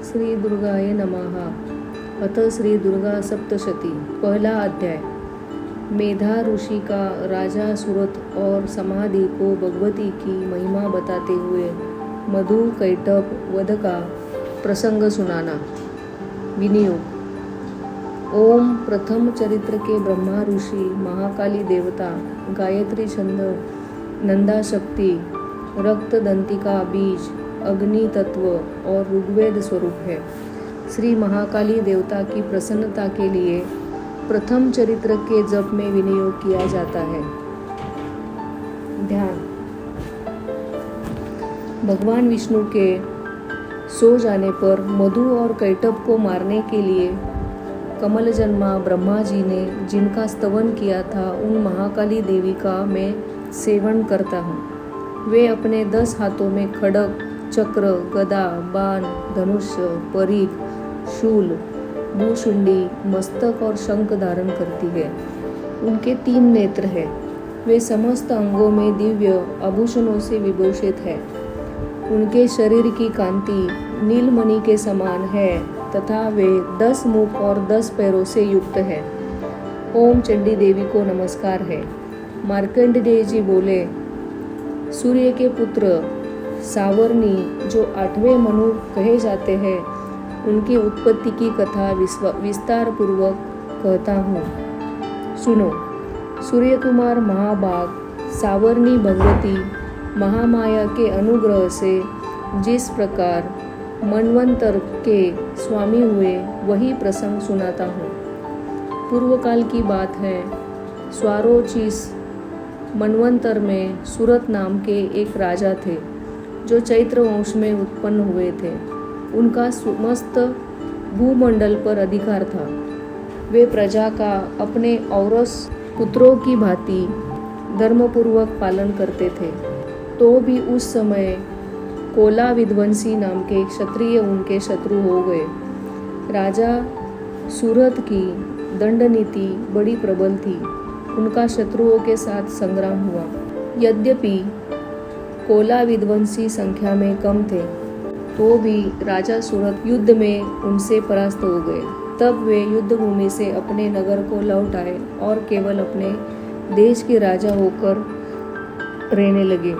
श्री दुर्गाय नमः। अथ श्री दुर्गा सप्तशती। पहला अध्याय। मेधा ऋषि का राजा सूरत और समाधि को भगवती की महिमा बताते हुए मधु कैटभ वध का प्रसंग सुनाना। विनियोग। ओम प्रथम चरित्र के ब्रह्मा ऋषि, महाकाली देवता, गायत्री छंद, नंदा शक्ति, रक्त दंतिका बीज, अग्नि तत्व और ऋग्वेद स्वरूप है। श्री महाकाली देवता की प्रसन्नता के लिए प्रथम चरित्र के जप में विनियोग किया जाता है। ध्यान। भगवान विष्णु के सो जाने पर मधु और कैटभ को मारने के लिए कमलजन्मा ब्रह्मा जी ने जिनका स्तवन किया था, उन महाकाली देवी का मैं सेवन करता हूँ। वे अपने 10 हाथों में खड्ग, चक्र, गदा, बाण, धनुष्य, परीघ, शूल, भूशुंडी, मस्तक और शंख धारण करती है। उनके 3 नेत्र हैं। वे समस्त अंगों में दिव्य आभूषणों से विभूषित है। उनके शरीर की कांति नीलमणि के समान है तथा वे 10 मुख और 10 पैरों से युक्त है। ओम चंडी देवी को नमस्कार है। मार्कंडेय जी बोले, सूर्य के पुत्र सावर्णी जो 8वें मनु कहे जाते हैं, उनकी उत्पत्ति की कथा विस्तार पूर्वक कहता हूँ, सुनो। सूर्य कुमार महाभाग सावर्णी भगवती महामाया के अनुग्रह से जिस प्रकार मनवंतर के स्वामी हुए, वही प्रसंग सुनाता हूँ। पूर्व काल की बात है। स्वारोचिस मनवंतर में सूरत नाम के एक राजा थे, जो चैत्र वंश में उत्पन्न हुए थे। उनका समस्त भूमंडल पर अधिकार था। वे प्रजा का अपने औरस पुत्रों की भांति धर्मपूर्वक पालन करते थे। तो भी उस समय कोला विध्वंसी नाम के क्षत्रिय उनके शत्रु हो गए। राजा सूरत की दंड नीति बड़ी प्रबल थी। उनका शत्रुओं के साथ संग्राम हुआ। यद्यपि कोला विध्वंसी संख्या में कम थे, तो भी राजा सूरत युद्ध में उनसे परास्त हो गए। तब वे युद्ध भूमि से अपने नगर को लौट आए और केवल अपने देश के राजा होकर रहने लगे।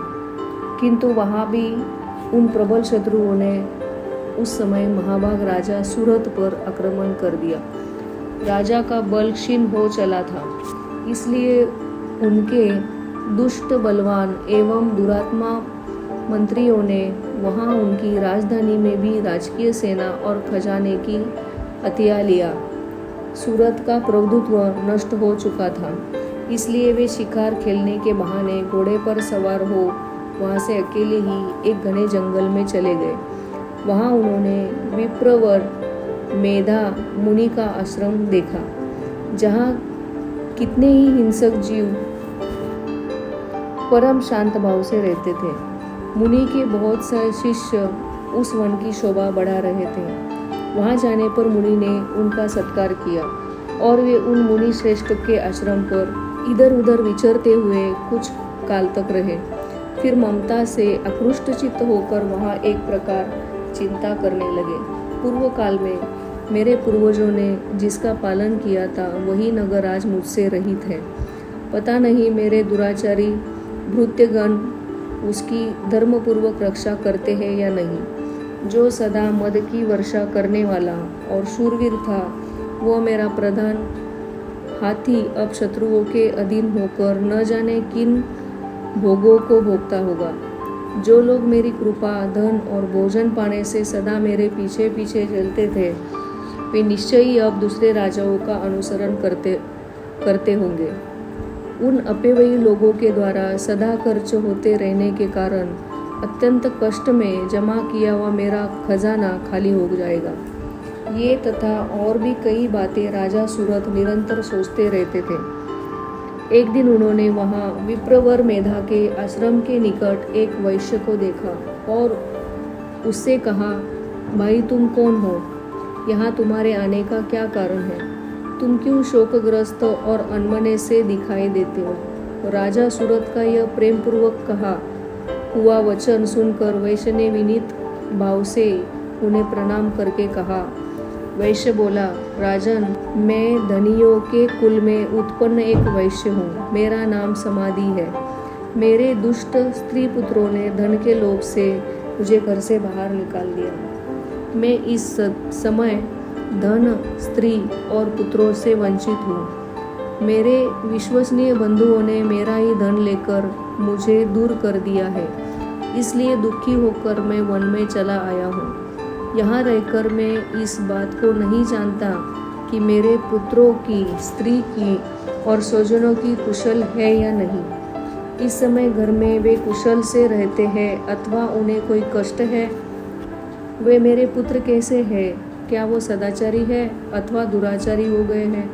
किंतु वहाँ भी उन प्रबल शत्रुओं ने उस समय महाभाग राजा सूरत पर आक्रमण कर दिया। राजा का बल क्षीण हो चला था, इसलिए उनके दुष्ट, बलवान एवं दुरात्मा मंत्रियों ने वहां उनकी राजधानी में भी राजकीय सेना और खजाने की हथिया लिया। सूरत का प्रभुत्व नष्ट हो चुका था, इसलिए वे शिकार खेलने के बहाने घोड़े पर सवार हो वहां से अकेले ही एक घने जंगल में चले गए। वहां उन्होंने विप्रवर मेधा मुनि का आश्रम देखा, जहां कितने ही हिंसक जीव परम शांत भाव से रहते थे। मुनि के बहुत से शिष्य उस वन की शोभा बढ़ा रहे थे। वहां जाने पर मुनि ने उनका सत्कार किया और वे उन मुनि श्रेष्ठ के आश्रम पर इधर उधर विचरते हुए कुछ काल तक रहे। फिर ममता से आकृष्टचित्त होकर वहां एक प्रकार चिंता करने लगे। पूर्व काल में मेरे पूर्वजों ने जिसका पालन किया था, वही नगर आज मुझसे रहित है। पता नहीं मेरे दुराचारी भृत्यगण उसकी धर्मपूर्वक रक्षा करते हैं या नहीं। जो सदा मद की वर्षा करने वाला और शूरवीर था, वो मेरा प्रधान हाथी अब शत्रुओं के अधीन होकर न जाने किन भोगों को भोगता होगा। जो लोग मेरी कृपा, धन और भोजन पाने से सदा मेरे पीछे पीछे चलते थे, वे निश्चय ही अब दूसरे राजाओं का अनुसरण करते होंगे। उन अपेवयी लोगों के द्वारा सदा खर्च होते रहने के कारण अत्यंत कष्ट में जमा किया हुआ मेरा खजाना खाली हो जाएगा। ये तथा और भी कई बातें राजा सूरत निरंतर सोचते रहते थे। एक दिन उन्होंने वहां विप्रवर मेधा के आश्रम के निकट एक वैश्य को देखा और उससे कहा, भाई तुम कौन हो? यहाँ तुम्हारे आने का क्या कारण है? तुम क्यों शोकग्रस्त और अनमने से दिखाई देते हो? राजा सूरत का यह प्रेम पूर्वक कहा हुआ वचन सुनकर वैश्य ने विनीत भाव से उन्हें प्रणाम करके कहा। वैश्य बोला, राजन, मैं धनियों के कुल में उत्पन्न एक वैश्य हूँ। मेरा नाम समाधि है। मेरे दुष्ट स्त्री पुत्रों ने धन के लोभ से मुझे घर से बाहर निकाल दिया। मैं इस समय धन, स्त्री और पुत्रों से वंचित हूँ। मेरे विश्वसनीय बंधुओं ने मेरा ही धन लेकर मुझे दूर कर दिया है। इसलिए दुखी होकर मैं वन में चला आया हूँ। यहाँ रहकर मैं इस बात को नहीं जानता कि मेरे पुत्रों की, स्त्री की और स्वजनों की कुशल है या नहीं। इस समय घर में वे कुशल से रहते हैं अथवा उन्हें कोई कष्ट है। वे मेरे पुत्र कैसे हैं? क्या वो सदाचारी है अथवा दुराचारी हो गए हैं?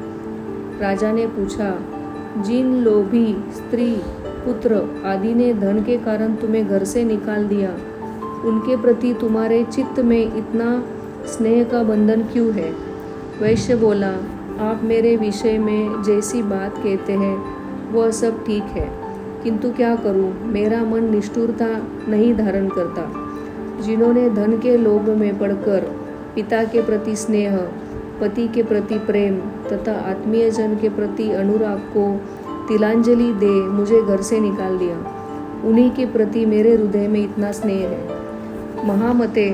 राजा ने पूछा, जिन लोभी स्त्री, पुत्र आदि ने धन के कारण तुम्हें घर से निकाल दिया, उनके प्रति तुम्हारे चित्त में इतना स्नेह का बंधन क्यों है? वैश्य बोला, आप मेरे विषय में जैसी बात कहते हैं वह सब ठीक है, किंतु क्या करूं, मेरा मन निष्ठुरता नहीं धारण करता। जिन्होंने धन के लोभ में पड़कर पिता के प्रति स्नेह, पति के प्रति प्रेम तथा आत्मीय जन के प्रति अनुराग को तिलांजलि दे मुझे घर से निकाल दिया, उन्हीं के प्रति मेरे हृदय में इतना स्नेह है। महामते,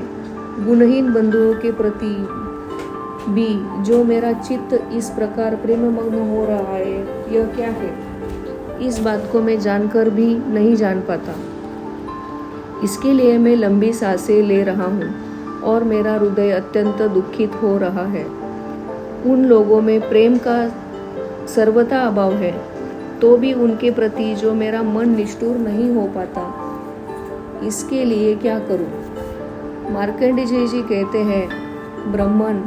गुणहीन बंधुओं के प्रति भी जो मेरा चित्त इस प्रकार प्रेममग्न हो रहा है, यह क्या है? इस बात को मैं जानकर भी नहीं जान पाता। इसके लिए मैं लंबी सांसें ले रहा हूँ और मेरा हृदय अत्यंत दुखित हो रहा है। उन लोगों में प्रेम का सर्वथा अभाव है, तो भी उनके प्रति जो मेरा मन निष्ठुर नहीं हो पाता, इसके लिए क्या करूं? मार्कंडेय जी कहते हैं, ब्राह्मण,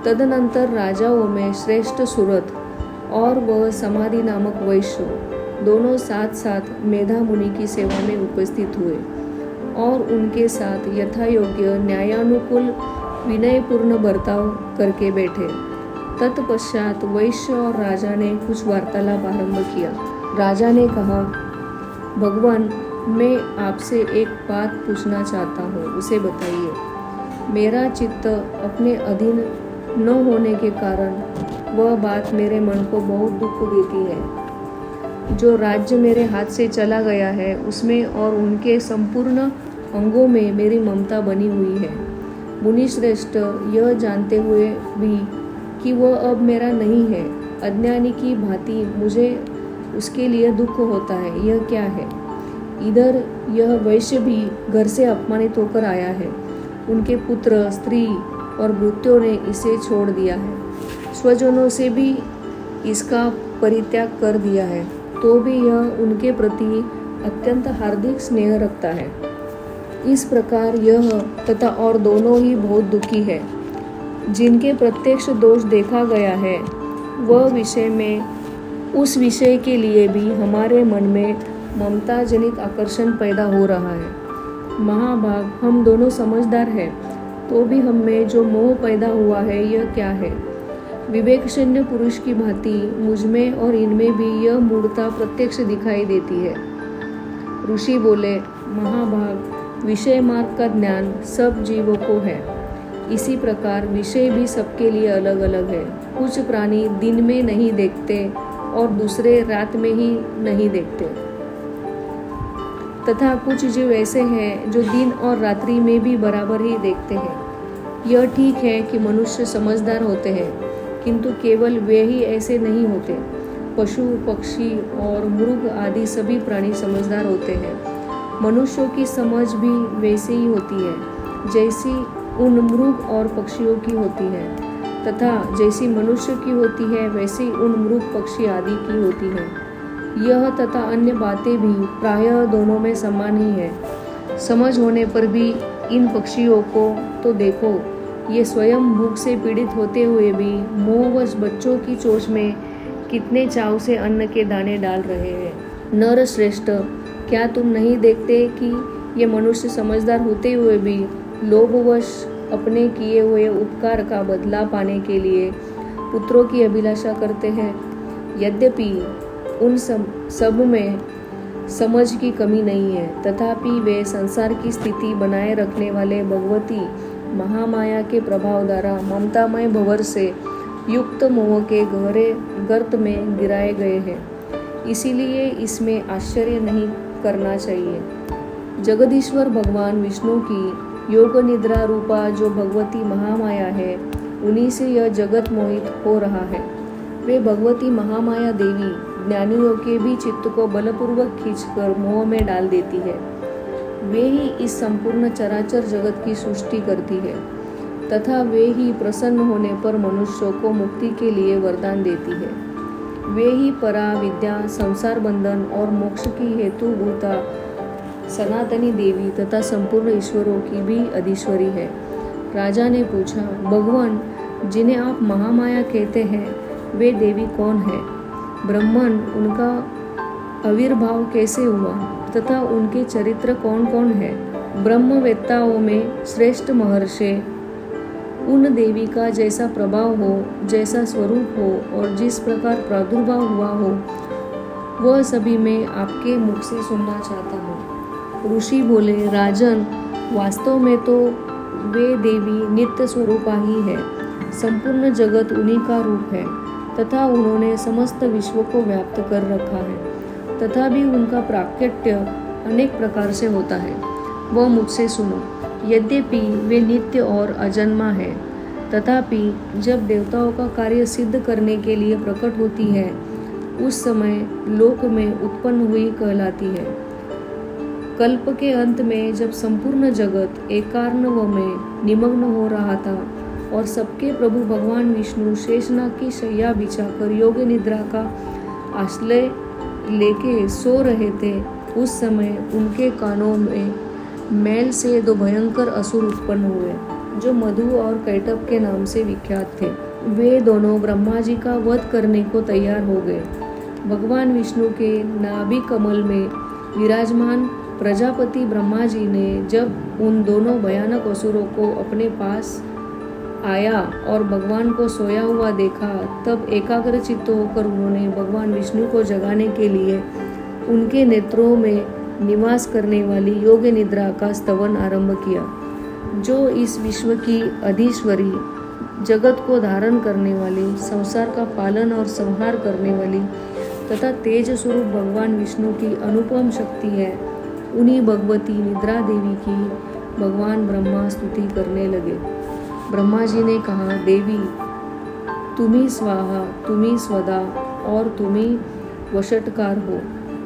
तदनंतर राजाओं में श्रेष्ठ सुरथ और वह समाधि नामक वैश्य दोनों साथ साथ मेधा मुनि की सेवा में उपस्थित हुए और उनके साथ यथायोग्य न्यायानुकूल विनयपूर्ण बर्ताव करके बैठे। तत्पश्चात वैश्य और राजा ने कुछ वार्तालाप आरंभ किया। राजा ने कहा, भगवान, मैं आपसे एक बात पूछना चाहता हूँ, उसे बताइए। मेरा चित्त अपने अधीन न होने के कारण वह बात मेरे मन को बहुत दुख देती है। जो राज्य मेरे हाथ से चला गया है उसमें और उनके संपूर्ण अंगों में मेरी ममता बनी हुई है। मुनिश्रेष्ठ, यह जानते हुए भी कि वह अब मेरा नहीं है, अज्ञानी की भांति मुझे उसके लिए दुख होता है। यह क्या है? इधर यह वैश्य भी घर से अपमानित होकर आया है। उनके पुत्र, स्त्री और भृत्यों ने इसे छोड़ दिया है। स्वजनों से भी इसका परित्याग कर दिया है, तो भी यह उनके प्रति अत्यंत हार्दिक स्नेह रखता है। इस प्रकार यह तथा और दोनों ही बहुत दुखी है। जिनके प्रत्यक्ष दोष देखा गया है, वह विषय में उस विषय के लिए भी हमारे मन में ममता जनित आकर्षण पैदा हो रहा है। महाभाग, हम दोनों समझदार हैं, तो भी हम में जो मोह पैदा हुआ है, यह क्या है? विवेकशून्य पुरुष की भांति मुझमें और इनमें भी यह मूढ़ता प्रत्यक्ष दिखाई देती है। ऋषि बोले, महाभाग, विषय मार्ग का ज्ञान सब जीवों को है। इसी प्रकार विषय भी सबके लिए अलग अलग है। कुछ प्राणी दिन में नहीं देखते और दूसरे रात में ही नहीं देखते, तथा कुछ जीव ऐसे हैं जो दिन और रात्रि में भी बराबर ही देखते हैं। यह ठीक है कि मनुष्य समझदार होते हैं, किंतु केवल वे ही ऐसे नहीं होते। पशु, पक्षी और मृग आदि सभी प्राणी समझदार होते हैं। मनुष्यों की समझ भी वैसे ही होती है जैसी उन मृग और पक्षियों की होती है, तथा जैसी मनुष्य की होती है वैसी उन मृग, पक्षी आदि की होती है। यह तथा अन्य बातें भी प्रायः दोनों में समान ही है। समझ होने पर भी इन पक्षियों को तो देखो, ये स्वयं भूख से पीड़ित होते हुए भी मोहवश बच्चों की चोंच में कितने चाव से अन्न के दाने डाल रहे हैं। नर श्रेष्ठ, क्या तुम नहीं देखते कि ये मनुष्य समझदार होते हुए भी लोभवश अपने किए हुए उपकार का बदला पाने के लिए पुत्रों की अभिलाषा करते हैं? यद्यपि उन सब में समझ की कमी नहीं है, तथापि वे संसार की स्थिति बनाए रखने वाले भगवती महामाया के प्रभाव द्वारा ममतामय भंवर से युक्त मोह के गहरे गर्त में गिराए गए हैं। इसीलिए इसमें आश्चर्य नहीं करना चाहिए। जगदीश्वर भगवान विष्णु की योग निद्रा रूपा जो भगवती महामाया है, उन्हीं से यह जगत मोहित हो रहा है। वे भगवती महामाया देवी ज्ञानियों के भी चित्त को बलपूर्वक खींचकर मोह में डाल देती है। वे ही इस संपूर्ण चराचर जगत की सृष्टि करती है तथा वे ही प्रसन्न होने पर मनुष्यों को मुक्ति के लिए वरदान देती है। वे ही परा विद्या, संसार बंधन और मोक्ष की हेतुभूता सनातनी देवी तथा संपूर्ण ईश्वरों की भी अधीश्वरी है। राजा ने पूछा, भगवान, जिन्हें आप महामाया कहते हैं, वे देवी कौन है? ब्रह्मन, उनका आविर्भाव कैसे हुआ तथा उनके चरित्र कौन कौन है? ब्रह्मवेत्ताओं में श्रेष्ठ महर्षि उन देवी का जैसा प्रभाव हो, जैसा स्वरूप हो और जिस प्रकार प्रादुर्भाव हुआ हो, वह सभी मैं आपके मुख से सुनना चाहता हूँ। ऋषि बोले, राजन, वास्तव में तो वे देवी नित्य स्वरूपा ही है। संपूर्ण जगत उन्हीं का रूप है तथा उन्होंने समस्त विश्व को व्याप्त कर रखा है। तथा भी उनका प्राकट्य अनेक प्रकार से होता है। वह मुझसे सुनो। यद्यपि वे नित्य और अजन्मा है, तथापि जब देवताओं का कार्य सिद्ध करने के लिए प्रकट होती है, उस समय लोक में उत्पन्न हुई कहलाती है। कल्प के अंत में जब संपूर्ण जगत एकार्णव में निमग्न हो रहा था और सबके प्रभु भगवान विष्णु शेषनाग की शैया बिछाकर योग निद्रा का आश्रय लेके सो रहे थे, उस समय उनके कानों में मैल से दो भयंकर असुर उत्पन्न हुए, जो मधु और कैटभ के नाम से विख्यात थे। वे दोनों ब्रह्मा जी का वध करने को तैयार हो गए। भगवान विष्णु के नाभि कमल में विराजमान प्रजापति ब्रह्मा जी ने जब उन दोनों भयानक असुरों को अपने पास आया और भगवान को सोया हुआ देखा, तब एकाग्रचित्त होकर उन्होंने भगवान विष्णु को जगाने के लिए उनके नेत्रों में निवास करने वाली योग निद्रा का स्तवन आरंभ किया, जो इस विश्व की अधीश्वरी, जगत को धारण करने वाली, संसार का पालन और संहार करने वाली तथा तेज स्वरूप भगवान विष्णु की अनुपम शक्ति है। उन्हीं भगवती निद्रा देवी की भगवान ब्रह्मा स्तुति करने लगे। ब्रह्मा जी ने कहा, देवी, तुम्ही स्वाहा, तुम्ही स्वदा और तुम्ही वशटकार हो।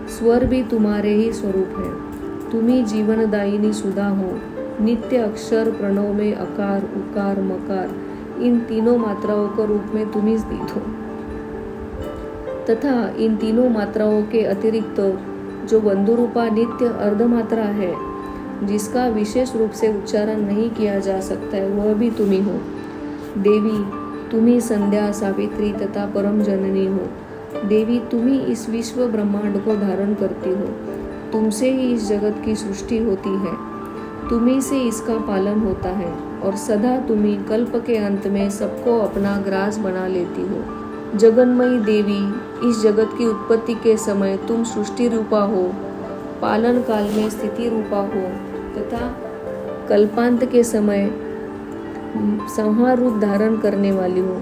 स्वर भी तुम्हारे ही स्वरूप है। तुम्ही जीवनदायिनी सुधा हो। नित्य अक्षर प्रणव में अकार, उकार, मकार, इन तीनों मात्राओं के रूप में तुम्ही स्थित हो तथा इन तीनों मात्राओं के अतिरिक्त जो बंधुरूपा नित्य अर्धमात्रा है, जिसका विशेष रूप से उच्चारण नहीं किया जा सकता है, वह भी तुम्ही हो। देवी, तुम्ही संध्या, सावित्री तथा परम जननी हो। देवी, तुम्ही इस विश्व ब्रह्मांड को धारण करती हो। तुमसे ही इस जगत की सृष्टि होती है। तुम्ही से इसका पालन होता है और सदा तुम्ही कल्प के अंत में सबको अपना ग्रास बना लेती हो। जगन्मयी देवी, इस जगत की उत्पत्ति के समय तुम सृष्टि रूपा हो, पालन काल में स्थिति रूपा हो तथा कल्पांत के समय संहार रूप धारण करने वाली हो।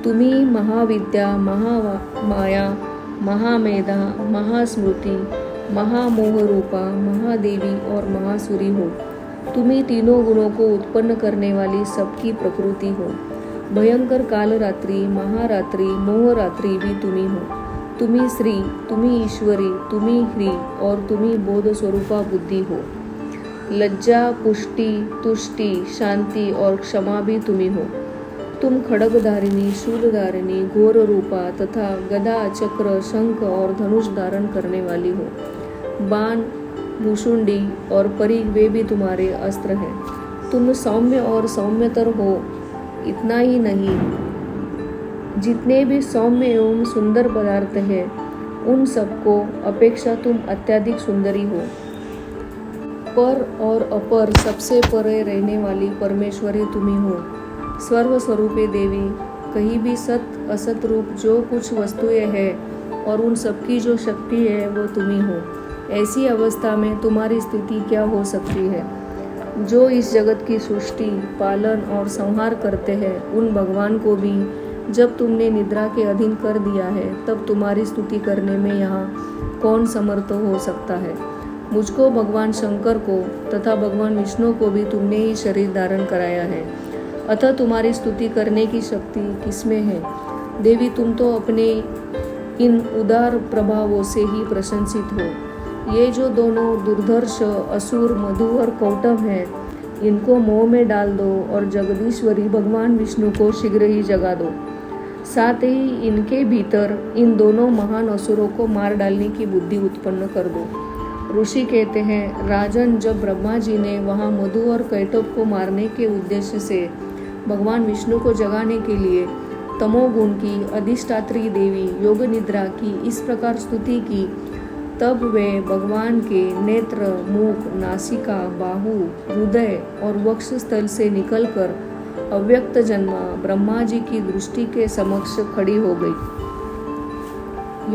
तुम्ही महाविद्या, महामाया, महामेधा, महास्मृति, महामोह रूपा, महादेवी और महासुरी हो। तुम्ही तीनों गुणों को उत्पन्न करने वाली सबकी प्रकृति हो। भयंकर काल रात्रि, महारात्रि, मोह रात्रि भी तुम्ही हो। तुम्ही श्री, तुम्ही ईश्वरी, तुम्ही ह्री और तुम्ही बोध स्वरूपा बुद्धि हो। लज्जा, पुष्टि, तुष्टि, शांति और क्षमा भी तुम्ही हो। तुम खड्गधारिणी, शूलधारिणी, घोर रूपा तथा गदा, चक्र, शंख और धनुष धारण करने वाली हो। बाण, भूषुंडी और परी वे भी तुम्हारे अस्त्र हैं। तुम सौम्य और सौम्यतर हो। इतना ही नहीं, जितने भी सौम्य एवं सुंदर पदार्थ हैं, उन सबको अपेक्षा तुम अत्यधिक सुंदरी हो। पर और अपर सबसे परे रहने वाली परमेश्वरी तुम्ही हो। सर्वस्वरूपे देवी, कहीं भी सत असत रूप जो कुछ वस्तुएं हैं और उन सबकी जो शक्ति है वो तुम्ही हो। ऐसी अवस्था में तुम्हारी स्थिति क्या हो सकती है? जो इस जगत की सृष्टि, पालन और संहार करते हैं, उन भगवान को भी जब तुमने निद्रा के अधीन कर दिया है, तब तुम्हारी स्तुति करने में यहाँ कौन समर्थ हो सकता है। मुझको, भगवान शंकर को तथा भगवान विष्णु को भी तुमने ही शरीर धारण कराया है, अतः तुम्हारी स्तुति करने की शक्ति किसमें है। देवी, तुम तो अपने इन उदार प्रभावों से ही प्रशंसित हो। ये जो दोनों दुर्धर्ष असुर मधु और कौटब हैं, इनको मोह में डाल दो और जगदीश्वरी भगवान विष्णु को शीघ्र ही जगा दो। साथ ही इनके भीतर इन दोनों महान असुरों को मार डालने की बुद्धि उत्पन्न कर दो। ऋषि कहते हैं, राजन, जब ब्रह्मा जी ने वहाँ मधु और कैटब को मारने के उद्देश्य से भगवान विष्णु को जगाने के लिए तमोगुण की अधिष्ठात्री देवी योग निद्रा की इस प्रकार स्तुति की, तब वे भगवान के नेत्र, मुख, नासिका, बाहु, हृदय और वक्षस्थल से निकलकर अव्यक्त जन्मा ब्रह्मा जी की दृष्टि के समक्ष खड़ी हो गई।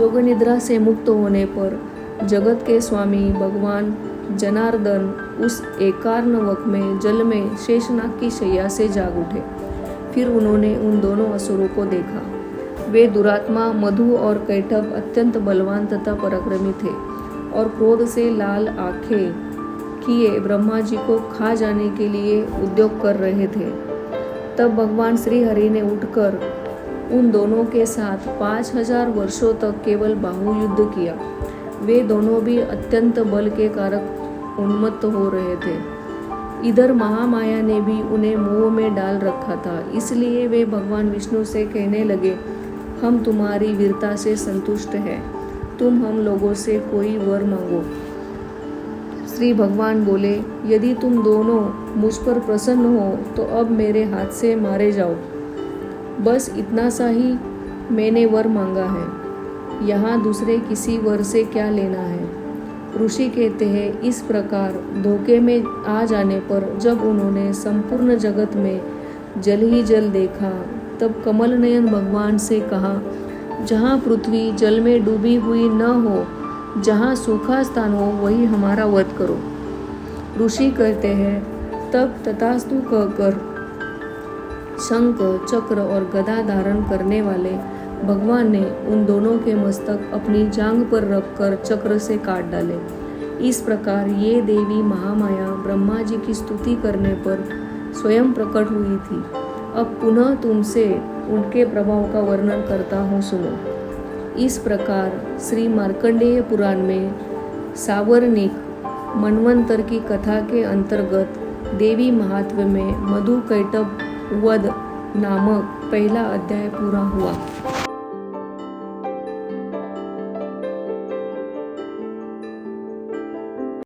योग निद्रा से मुक्त होने पर जगत के स्वामी भगवान जनार्दन उस एकार्णवक में जल में शेषनाग की शैया से जाग उठे। फिर उन्होंने उन दोनों असुरों को देखा। वे दुरात्मा मधु और कैटब अत्यंत बलवान तथा पराक्रमी थे और क्रोध से लाल आंखें किए ब्रह्मा जी को खा जाने के लिए उद्योग कर रहे थे। तब भगवान श्री हरि ने उठकर उन दोनों के साथ 5000 वर्षों तक केवल बाहुयुद्ध किया। वे दोनों भी अत्यंत बल के कारक उन्मत्त हो रहे थे। इधर महामाया ने भी उन्हें मोह में डाल रखा था, इसलिए वे भगवान विष्णु से कहने लगे, हम तुम्हारी वीरता से संतुष्ट हैं, तुम हम लोगों से कोई वर मांगो। श्री भगवान बोले, यदि तुम दोनों मुझ पर प्रसन्न हो तो अब मेरे हाथ से मारे जाओ। बस इतना सा ही मैंने वर मांगा है, यहाँ दूसरे किसी वर से क्या लेना है। ऋषि कहते हैं, इस प्रकार धोखे में आ जाने पर जब उन्होंने संपूर्ण जगत में जल ही जल देखा, तब कमल नयन भगवान से कहा, जहाँ पृथ्वी जल में डूबी हुई न हो, जहाँ सूखा स्थान हो, वही हमारा वध करो। ऋषि कहते हैं, तब तथास्तु कहकर शंख, चक्र और गदा धारण करने वाले भगवान ने उन दोनों के मस्तक अपनी जांघ पर रखकर चक्र से काट डाले। इस प्रकार ये देवी महामाया ब्रह्मा जी की स्तुति करने पर स्वयं प्रकट हुई थी। अब पुनः तुमसे उनके प्रभाव का वर्णन करता हूँ, सुनो। इस प्रकार श्री मार्कंडेय पुराण में सावर्णिक मनवंतर की कथा के अंतर्गत देवी महात्म्य में मधु कैटब वध नामक पहला अध्याय पूरा हुआ।